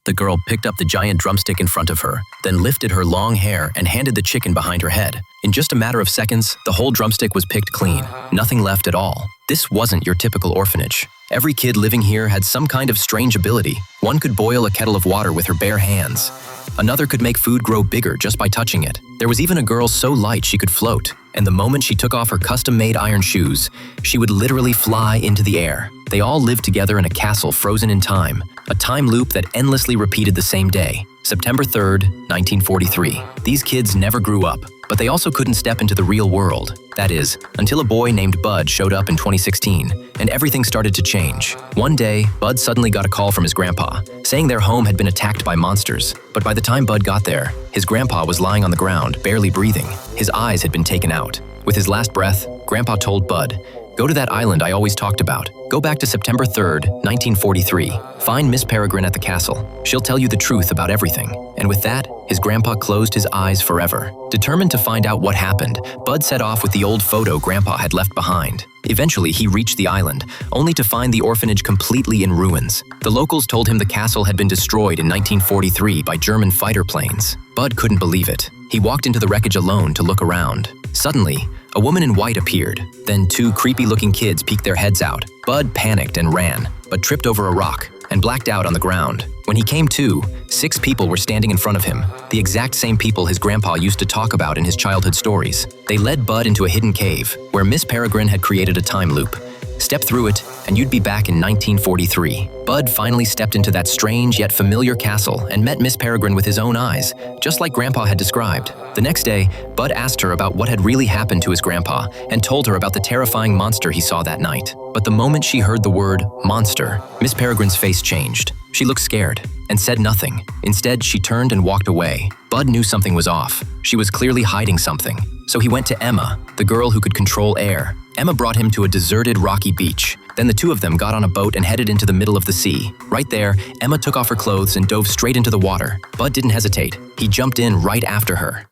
The girl picked up the giant drumstick in front of her, then lifted her long hair and handed the chicken behind her head. In just a matter of seconds, the whole drumstick was picked clean. Nothing left at all. This wasn't your typical orphanage. Every kid living here had some kind of strange ability. One could boil a kettle of water with her bare hands. Another could make food grow bigger just by touching it. There was even a girl so light she could float, and the moment she took off her custom-made iron shoes, she would literally fly into the air. They all lived together in a castle frozen in time, a time loop that endlessly repeated the same day, September 3rd, 1943. These kids never grew up, but they also couldn't step into the real world. That is, until a boy named Bud showed up in 2016, and everything started to change. One day, Bud suddenly got a call from his grandpa, saying their home had been attacked by monsters. But by the time Bud got there, his grandpa was lying on the ground, barely breathing. His eyes had been taken out. With his last breath, Grandpa told Bud, "Go to that island I always talked about. Go back to September 3rd, 1943. Find Miss Peregrine at the castle. She'll tell you the truth about everything." And with that, his grandpa closed his eyes forever. Determined to find out what happened, Bud set off with the old photo Grandpa had left behind. Eventually, he reached the island, only to find the orphanage completely in ruins. The locals told him the castle had been destroyed in 1943 by German fighter planes. Bud couldn't believe it. He walked into the wreckage alone to look around. Suddenly, a woman in white appeared. Then two creepy-looking kids peeked their heads out. Bud panicked and ran, but tripped over a rock and blacked out on the ground. When he came to, 6 people were standing in front of him, the exact same people his grandpa used to talk about in his childhood stories. They led Bud into a hidden cave, where Miss Peregrine had created a time loop. Step through it, and you'd be back in 1943. Bud finally stepped into that strange yet familiar castle and met Miss Peregrine with his own eyes, just like Grandpa had described. The next day, Bud asked her about what had really happened to his grandpa and told her about the terrifying monster he saw that night. But the moment she heard the word monster, Miss Peregrine's face changed. She looked scared and said nothing. Instead, she turned and walked away. Bud knew something was off. She was clearly hiding something. So he went to Emma, the girl who could control air. Emma brought him to a deserted rocky beach. Then the two of them got on a boat and headed into the middle of the sea. Right there, Emma took off her clothes and dove straight into the water. Bud didn't hesitate. He jumped in right after her.